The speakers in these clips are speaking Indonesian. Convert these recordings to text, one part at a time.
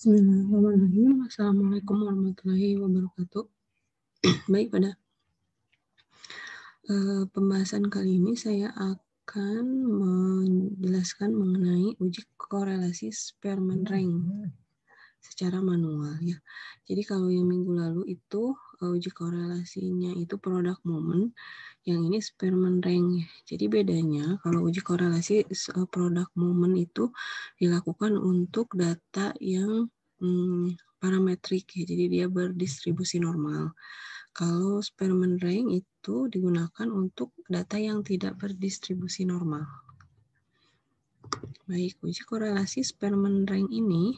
Bismillahirrahmanirrahim. Assalamualaikum warahmatullahi wabarakatuh. Baik, pada pembahasan kali ini saya akan menjelaskan mengenai uji korelasi Spearman rank secara manual ya. Jadi kalau yang minggu lalu itu uji korelasinya itu product moment, yang ini Spearman rank. Jadi bedanya kalau uji korelasi product moment itu dilakukan untuk data yang parametrik ya, jadi dia berdistribusi normal. Kalau Spearman rank itu digunakan untuk data yang tidak berdistribusi normal. Baik, uji korelasi Spearman rank ini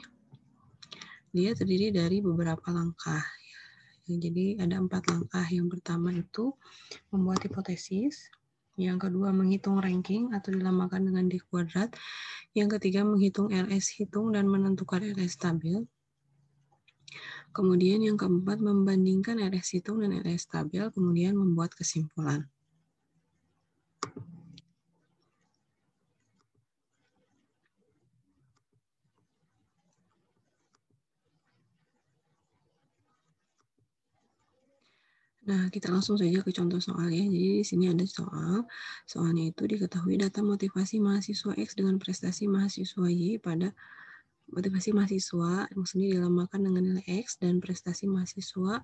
dia terdiri dari beberapa langkah. Jadi ada 4 langkah. Yang pertama itu membuat hipotesis. Yang kedua menghitung ranking atau dilamakan dengan D kuadrat. Yang ketiga menghitung LS hitung dan menentukan LS stabil. Kemudian yang keempat membandingkan LS hitung dan LS stabil, kemudian membuat kesimpulan. Nah, kita langsung saja ke contoh soal ya. Jadi di sini ada soal. Soalnya itu diketahui data motivasi mahasiswa X dengan prestasi mahasiswa Y pada motivasi mahasiswa maksudnya dilambangkan dengan nilai X dan prestasi mahasiswa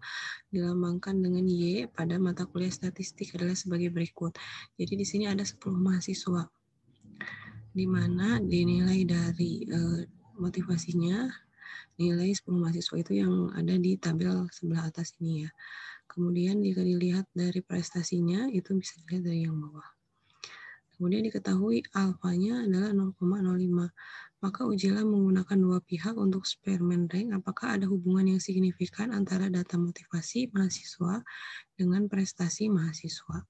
dilambangkan dengan Y pada mata kuliah statistik adalah sebagai berikut. Jadi di sini ada 10 mahasiswa di mana dinilai dari motivasinya, nilai 10 mahasiswa itu yang ada di tabel sebelah atas ini ya. Kemudian jika dilihat dari prestasinya, itu bisa dilihat dari yang bawah. Kemudian diketahui alfanya adalah 0,05. Maka ujilah menggunakan dua pihak untuk Spearman rank apakah ada hubungan yang signifikan antara data motivasi mahasiswa dengan prestasi mahasiswa.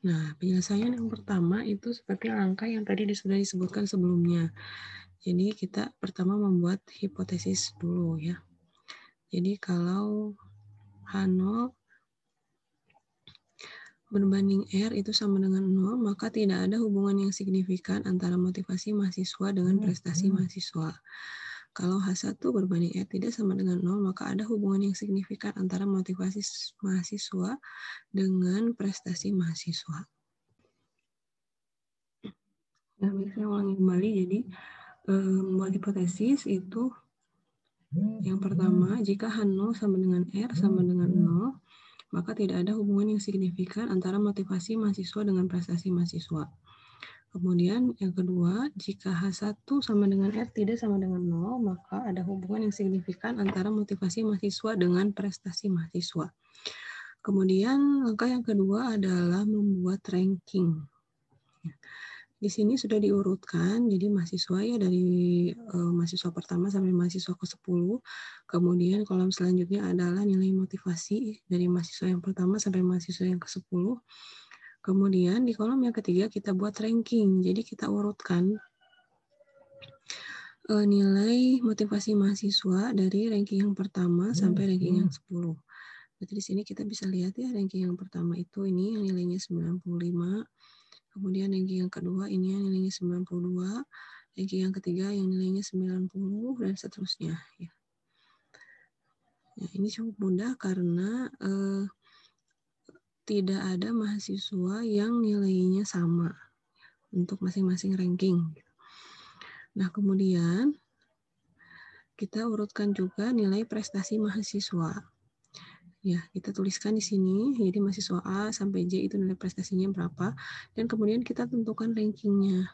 Nah, penyelesaian yang pertama itu seperti langkah yang tadi sudah disebutkan sebelumnya. Jadi kita pertama membuat hipotesis dulu ya. Jadi kalau H0 berbanding R itu sama dengan 0, maka tidak ada hubungan yang signifikan antara motivasi mahasiswa dengan prestasi mahasiswa. Kalau H1 berbanding R tidak sama dengan 0, maka ada hubungan yang signifikan antara motivasi mahasiswa dengan prestasi mahasiswa. Nah, saya ulangi kembali, jadi membuat hipotesis itu yang pertama, jika H0 sama dengan R sama dengan 0, maka tidak ada hubungan yang signifikan antara motivasi mahasiswa dengan prestasi mahasiswa. Kemudian yang kedua, jika H1 sama dengan R tidak sama dengan 0, maka ada hubungan yang signifikan antara motivasi mahasiswa dengan prestasi mahasiswa. Kemudian langkah yang kedua adalah membuat ranking. Di sini sudah diurutkan, jadi mahasiswa ya dari mahasiswa pertama sampai mahasiswa ke-10. Kemudian kolom selanjutnya adalah nilai motivasi dari mahasiswa yang pertama sampai mahasiswa yang ke-10. Kemudian di kolom yang ketiga kita buat ranking, jadi kita urutkan nilai motivasi mahasiswa dari ranking yang pertama sampai ranking yang 10. Berarti di sini kita bisa lihat ya ranking yang pertama itu ini yang nilainya 95. Kemudian ranking yang kedua ini yang nilainya 92, ranking yang ketiga yang nilainya 90, dan seterusnya. Ya. Nah, ini cukup mudah karena tidak ada mahasiswa yang nilainya sama untuk masing-masing ranking. Nah, kemudian kita urutkan juga nilai prestasi mahasiswa. Ya, kita tuliskan di sini, jadi mahasiswa A sampai J itu nilai prestasinya berapa, dan kemudian kita tentukan rankingnya.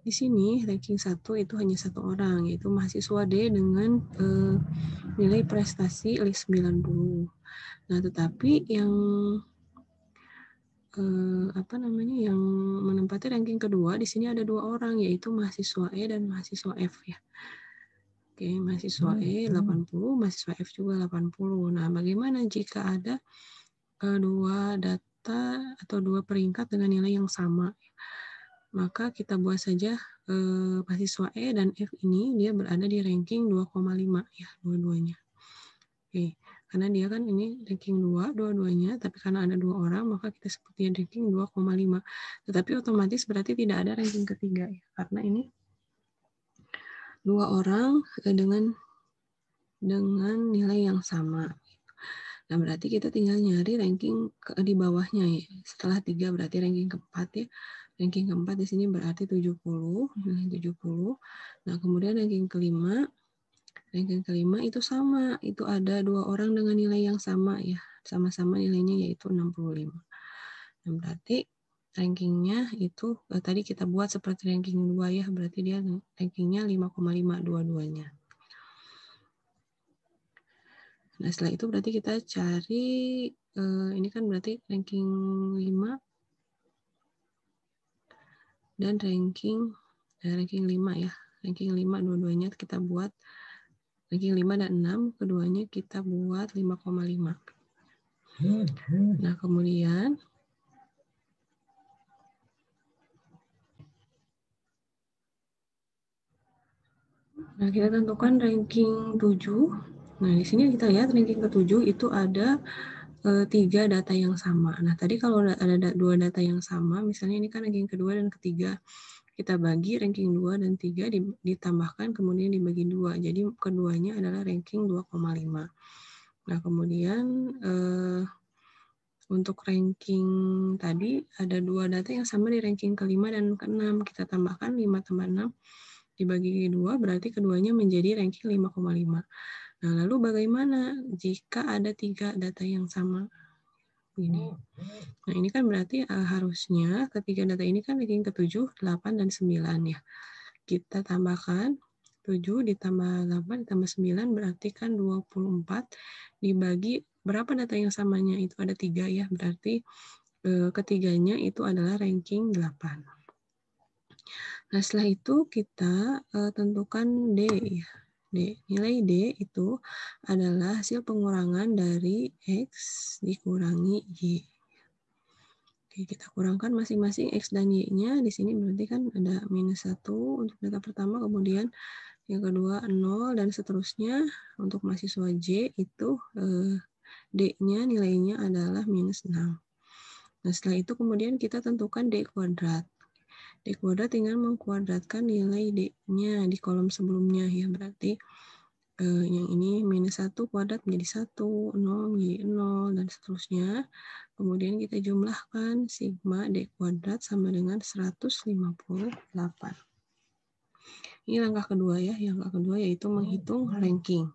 Di sini ranking 1 itu hanya satu orang, yaitu mahasiswa D dengan nilai prestasi 90. Nah, tetapi yang yang menempati ranking kedua di sini ada dua orang, yaitu mahasiswa E dan mahasiswa F ya. Oke, mahasiswa E 80, mahasiswa F juga 80. Nah, bagaimana jika ada dua data atau dua peringkat dengan nilai yang sama? Maka kita buat saja mahasiswa E dan F ini dia berada di ranking 2,5 ya, dua-duanya. Oke, Karena dia kan ini ranking 2, dua-duanya, tapi karena ada 2 orang, maka kita sebut dia ranking 2,5. Tetapi otomatis berarti tidak ada ranking ketiga, ya, karena ini 2 orang dengan nilai yang sama. Nah, berarti kita tinggal nyari ranking di bawahnya, ya. Setelah 3 berarti ranking keempat, ya. Ranking keempat di sini berarti 70, nilai 70. Nah, kemudian ranking kelima itu sama, itu ada 2 orang dengan nilai yang sama, ya, sama-sama nilainya yaitu 65. Nah, berarti rankingnya itu tadi kita buat seperti ranking 2, ya, berarti dia rankingnya 5,5 dua-duanya. Nah, setelah itu berarti kita cari ini kan berarti ranking 5 dan ranking 5, ya. Ranking 5 dua-duanya kita buat ranking 5 dan 6, keduanya kita buat 5,5. Nah, kemudian kita tentukan ranking 7. Nah, di sini kita lihat ranking ke-7 itu ada 3 data yang sama. Nah, tadi kalau ada 2 data yang sama, misalnya ini kan ranking kedua dan ketiga, kita bagi ranking 2 dan 3 ditambahkan kemudian dibagi 2. Jadi keduanya adalah ranking 2,5. Nah, kemudian untuk ranking tadi ada 2 data yang sama di ranking ke-5 dan ke-6. Kita tambahkan 5 tambah 6 dibagi 2 berarti keduanya menjadi ranking 5,5. Nah, lalu bagaimana jika ada 3 data yang sama? Ini. Nah, ini kan berarti harusnya ketiga data ini kan ranking ke-7, 8, dan 9, ya. Kita tambahkan 7 ditambah 8 ditambah 9 berarti kan 24 dibagi berapa data yang samanya itu ada 3, ya. Berarti ketiganya itu adalah ranking 8. Nah, setelah itu kita tentukan D, ya. D. Nilai D itu adalah hasil pengurangan dari X dikurangi Y. Oke, kita kurangkan masing-masing X dan Y-nya. Di sini berarti kan ada -1 untuk data pertama, kemudian yang kedua 0, dan seterusnya. Untuk mahasiswa J itu D-nya nilainya adalah -6. Nah, setelah itu kemudian kita tentukan D kuadrat. D kuadrat tinggal mengkuadratkan nilai D-nya di kolom sebelumnya, ya. Berarti yang ini -1 kuadrat menjadi 1, 0 menjadi 0, dan seterusnya. Kemudian kita jumlahkan sigma D kuadrat sama dengan 158. Ini langkah kedua, ya. Yang kedua yaitu menghitung ranking.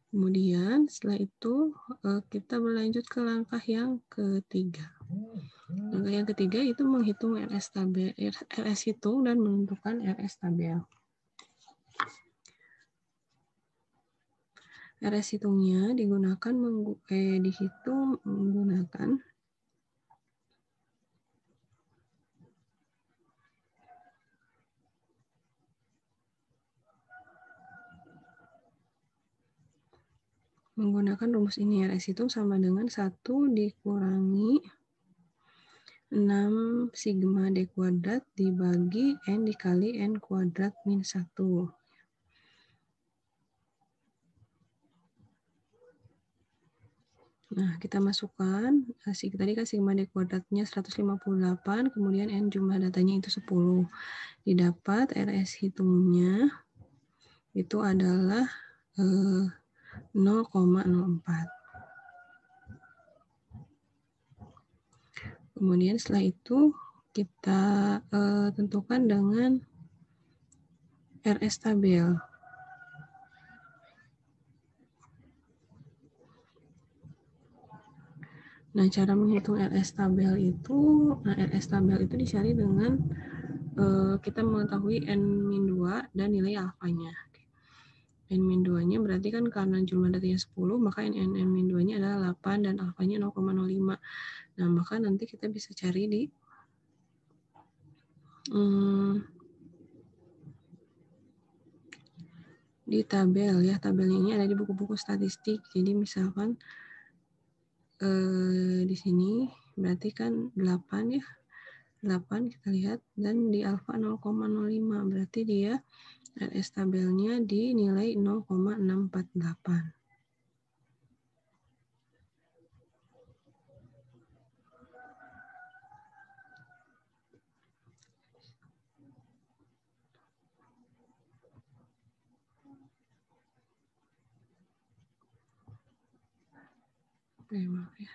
Kemudian setelah itu kita berlanjut ke langkah yang ketiga. Langkah yang ketiga itu menghitung RS hitung dan menentukan RS tabel. RS hitungnya digunakan dihitung menggunakan rumus ini. RS hitung sama dengan 1 dikurangi 6 sigma D kuadrat dibagi N dikali N kuadrat min 1. Nah, kita masukkan, tadi kan sigma D kuadratnya 158, kemudian N jumlah datanya itu 10. Didapat RS hitungnya itu adalah 0,04. Kemudian setelah itu kita tentukan dengan RS tabel. Nah, cara menghitung RS tabel itu, dicari dengan kita mengetahui N-2 dan nilai alfanya. N-2-nya berarti kan karena jumlah datanya 10, maka N-2-nya adalah 8 dan alfanya 0,05. Nah, maka nanti kita bisa cari di tabel, ya. Tabelnya ini ada di buku-buku statistik. Jadi misalkan di sini berarti kan 8, ya. 8 kita lihat, dan di alfa 0,05 berarti dia RS tabelnya di nilai 0,648. Maaf ya.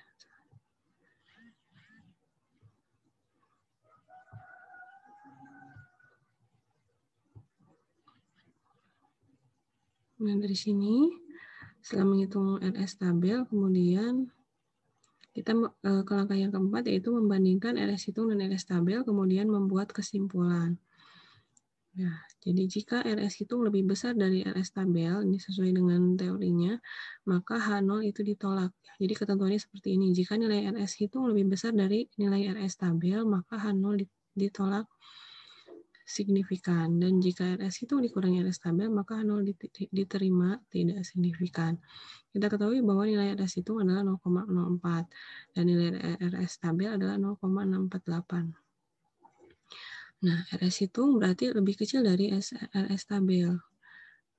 Nah, dari sini setelah menghitung RS tabel, kemudian kita ke langkah yang keempat, yaitu membandingkan RS hitung dan RS tabel, kemudian membuat kesimpulan. Nah, jadi jika RS hitung lebih besar dari RS tabel, ini sesuai dengan teorinya, maka H0 itu ditolak. Jadi ketentuannya seperti ini, jika nilai RS hitung lebih besar dari nilai RS tabel, maka H0 ditolak signifikan. Dan jika RS hitung dikurangi RS tabel, maka H0 diterima tidak signifikan. Kita ketahui bahwa nilai RS hitung adalah 0,04 dan nilai RS tabel adalah 0,648. Nah, RS hitung berarti lebih kecil dari RS tabel.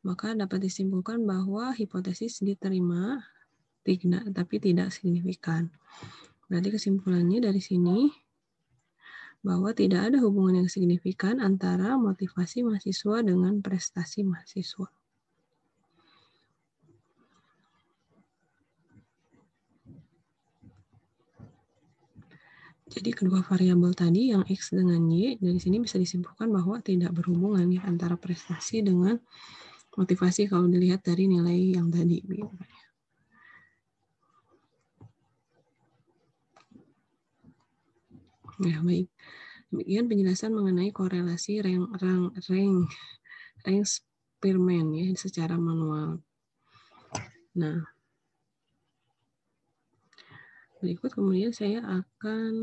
Maka dapat disimpulkan bahwa hipotesis diterima tapi tidak signifikan. Berarti kesimpulannya dari sini bahwa tidak ada hubungan yang signifikan antara motivasi mahasiswa dengan prestasi mahasiswa. Jadi kedua variabel tadi yang X dengan Y, dari sini bisa disimpulkan bahwa tidak berhubungan ya, antara prestasi dengan motivasi kalau dilihat dari nilai yang tadi. Ya, baik. Demikian penjelasan mengenai korelasi rank Spearman ya secara manual. Nah, berikut kemudian saya akan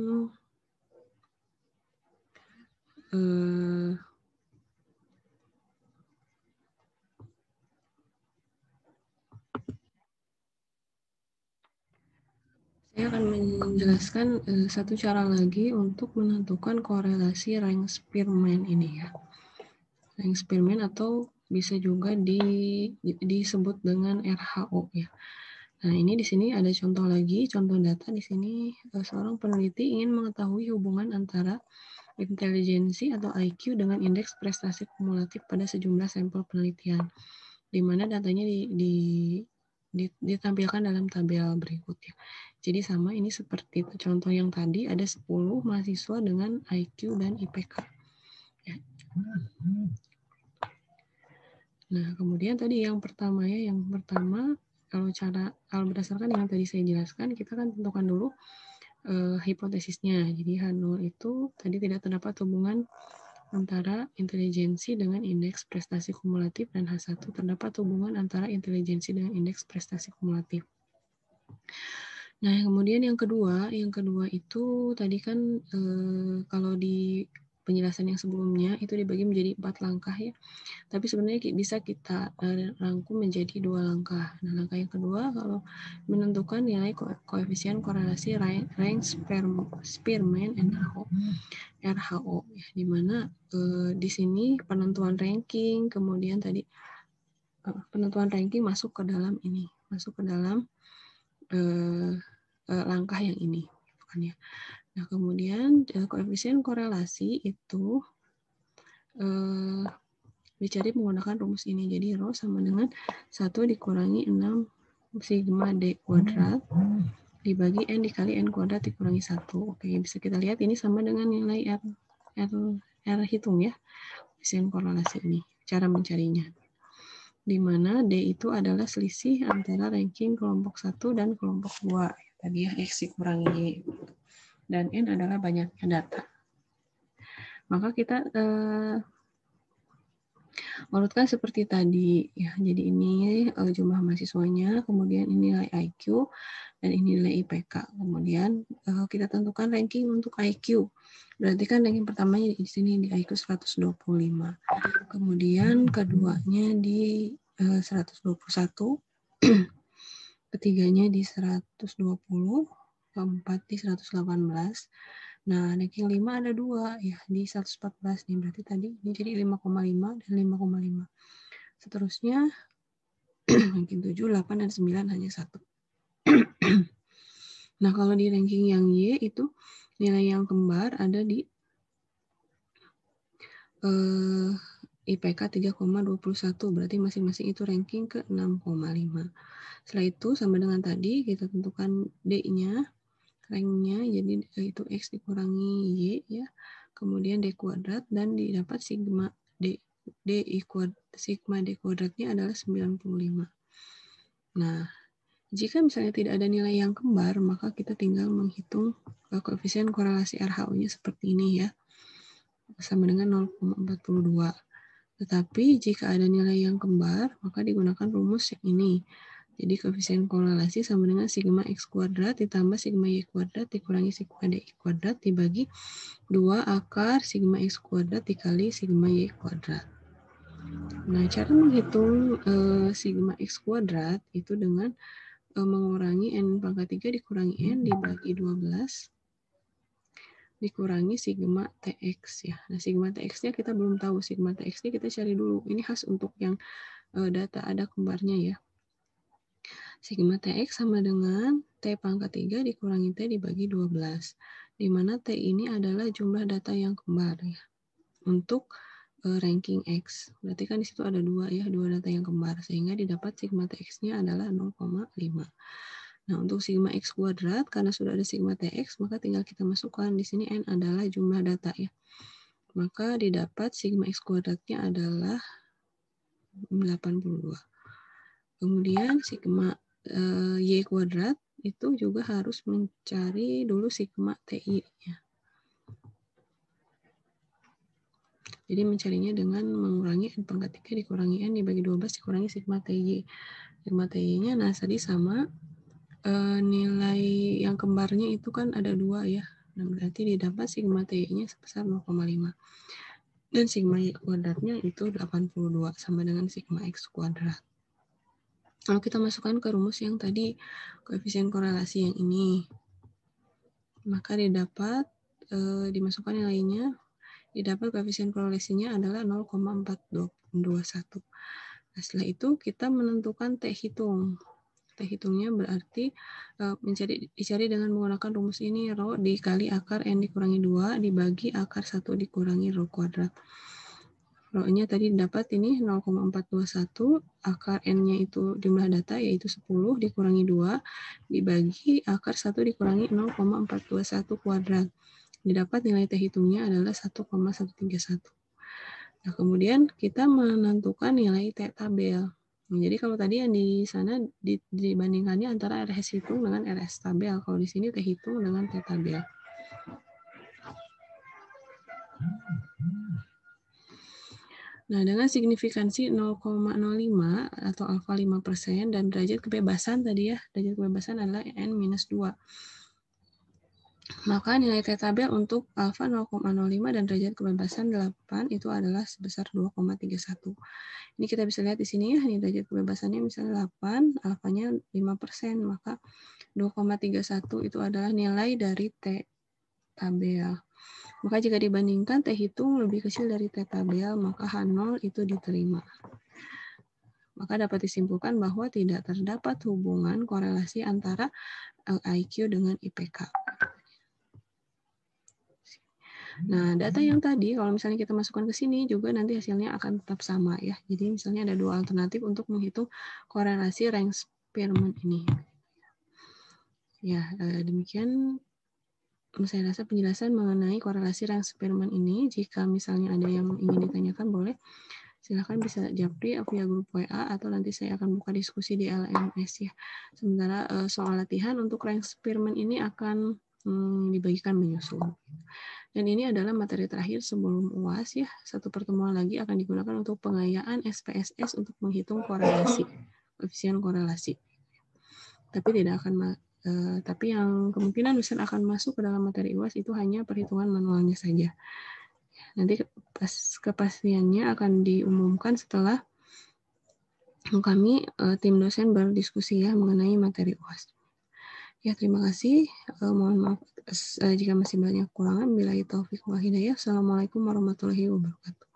saya akan menjelaskan satu cara lagi untuk menentukan korelasi rank Spearman ini ya. Rank Spearman atau bisa juga disebut dengan RHO ya. Nah, ini di sini ada contoh lagi, contoh data di sini seorang peneliti ingin mengetahui hubungan antara intelijensi atau IQ dengan indeks prestasi kumulatif pada sejumlah sampel penelitian, di mana datanya ditampilkan dalam tabel berikut ya. Jadi sama ini seperti contoh yang tadi, ada 10 mahasiswa dengan IQ dan IPK. Ya. Nah, kemudian tadi yang pertama kalau berdasarkan yang tadi saya jelaskan, kita kan tentukan dulu hipotesisnya. Jadi H0 itu tadi tidak terdapat hubungan antara intelijensi dengan indeks prestasi kumulatif, dan H1 terdapat hubungan antara intelijensi dengan indeks prestasi kumulatif. Nah, kemudian yang kedua itu tadi kan kalau di penjelasan yang sebelumnya itu dibagi menjadi 4 langkah ya. Tapi sebenarnya bisa kita rangkum menjadi 2 langkah. Nah, langkah yang kedua kalau menentukan nilai koefisien korelasi rank Spearman RHO ya, di mana di sini penentuan ranking, kemudian tadi penentuan ranking masuk ke dalam langkah yang ini kan ya. Nah, kemudian koefisien korelasi itu dicari menggunakan rumus ini. Jadi rho sama dengan 1 dikurangi 6 sigma D kuadrat dibagi N dikali N kuadrat dikurangi 1. Oke, bisa kita lihat ini sama dengan nilai R hitung ya. Koefisien korelasi ini, cara mencarinya. Di mana D itu adalah selisih antara ranking kelompok 1 dan kelompok 2. Tadi ya, X dikurangi Y. Dan N adalah banyaknya data. Maka kita urutkan seperti tadi ya. Jadi ini jumlah mahasiswanya, kemudian ini nilai IQ, dan ini nilai IPK. Kemudian kita tentukan ranking untuk IQ. Berarti kan ranking pertamanya di sini di IQ 125. Kemudian keduanya di 121. Ketiganya di 120, keempat di 118, Nah, ranking 5 ada 2 ya di 114 nih. Berarti tadi ini jadi 5,5 dan 5,5. Seterusnya ranking 7, 8 dan 9 hanya 1. Nah, kalau di ranking yang Y itu nilai yang kembar ada di IPK 3,21. Berarti masing-masing itu ranking ke 6,5. Setelah itu sama dengan tadi kita tentukan D-nya. Ranknya jadi itu X dikurangi Y ya, kemudian D kuadrat dan didapat sigma D sigma D kuadratnya adalah 95. Nah, jika misalnya tidak ada nilai yang kembar, maka kita tinggal menghitung koefisien korelasi RHO-nya seperti ini ya, sama dengan 0,42. Tetapi jika ada nilai yang kembar, maka digunakan rumus yang ini. Jadi koefisien korelasi sama dengan sigma X kuadrat ditambah sigma Y kuadrat dikurangi sigma DI kuadrat dibagi 2 akar sigma X kuadrat dikali sigma Y kuadrat. Nah, cara menghitung sigma X kuadrat itu dengan mengurangi N pangkat 3 dikurangi N dibagi 12 dikurangi sigma TX ya. Nah, sigma TX-nya kita belum tahu. Sigma TX-nya kita cari dulu. Ini khas untuk yang data ada kembarnya ya. Sigma TX sama dengan T pangkat 3 dikurangi T dibagi 12. Di mana T ini adalah jumlah data yang kembar ya. Untuk ranking X. Berarti kan di situ ada 2 ya, 2 data yang kembar. Sehingga didapat sigma TX-nya adalah 0,5. Nah, untuk sigma X kuadrat, karena sudah ada sigma TX, maka tinggal kita masukkan. Di sini N adalah jumlah data ya. Maka didapat sigma X kuadratnya adalah 82. Kemudian sigma Y kuadrat itu juga harus mencari dulu sigma TI ya. Jadi mencarinya dengan mengurangi N pangkat 3 dikurangi N dibagi 12 dikurangi sigma TY. Sigma TY-nya nah tadi sama nilai yang kembarnya itu kan ada 2 ya. Nah berarti didapat sigma TY-nya sebesar 0,5. Dan sigma Y kuadratnya itu 82 sama dengan sigma X kuadrat. Kalau kita masukkan ke rumus yang tadi, koefisien korelasi yang ini, maka didapat, dimasukkan nilainya, didapat koefisien korelasinya adalah 0,421. Nah, setelah itu kita menentukan T hitung. T hitungnya berarti dicari dengan menggunakan rumus ini, rho dikali akar N dikurangi 2 dibagi akar 1 dikurangi rho kuadrat. Rho-nya tadi dapat ini 0,421, akar N-nya itu jumlah data yaitu 10 dikurangi 2 dibagi akar 1 dikurangi 0,421 kuadrat. Didapat nilai T hitungnya adalah 1,131. Nah, kemudian kita menentukan nilai T tabel. Nah, jadi kalau tadi yang di sana dibandingkannya antara RS hitung dengan RS tabel. Kalau di sini T hitung dengan T tabel. Nah, dengan signifikansi 0,05 atau alfa 5% dan derajat kebebasan tadi ya, derajat kebebasan adalah N-2. Maka nilai T tabel untuk alfa 0,05 dan derajat kebebasan 8 itu adalah sebesar 2,31. Ini kita bisa lihat di sini ya, ini derajat kebebasannya misalnya 8, alfanya 5%, maka 2,31 itu adalah nilai dari T tabel. Maka jika dibandingkan T hitung lebih kecil dari T tabel, maka H0 itu diterima. Maka dapat disimpulkan bahwa tidak terdapat hubungan korelasi antara IQ dengan IPK. Nah, data yang tadi, kalau misalnya kita masukkan ke sini, juga nanti hasilnya akan tetap sama ya. Jadi misalnya ada 2 alternatif untuk menghitung korelasi rank Spearman ini. Ya, demikian saya rasa penjelasan mengenai korelasi rank Spearman ini. Jika misalnya ada yang ingin ditanyakan, boleh silakan bisa japri via grup WA atau nanti saya akan buka diskusi di LMS ya. Sementara soal latihan untuk rank Spearman ini akan dibagikan menyusul. Dan ini adalah materi terakhir sebelum UAS ya. Satu pertemuan lagi akan digunakan untuk pengayaan SPSS untuk menghitung korelasi, koefisien korelasi. Tapi yang kemungkinan besar akan masuk ke dalam materi UAS itu hanya perhitungan manualnya saja. Nanti kepastiannya akan diumumkan setelah kami tim dosen berdiskusi ya mengenai materi UAS. Ya, terima kasih. Mohon maaf jika masih banyak kekurangan. Billahi taufik wal hidayah. Assalamualaikum warahmatullahi wabarakatuh.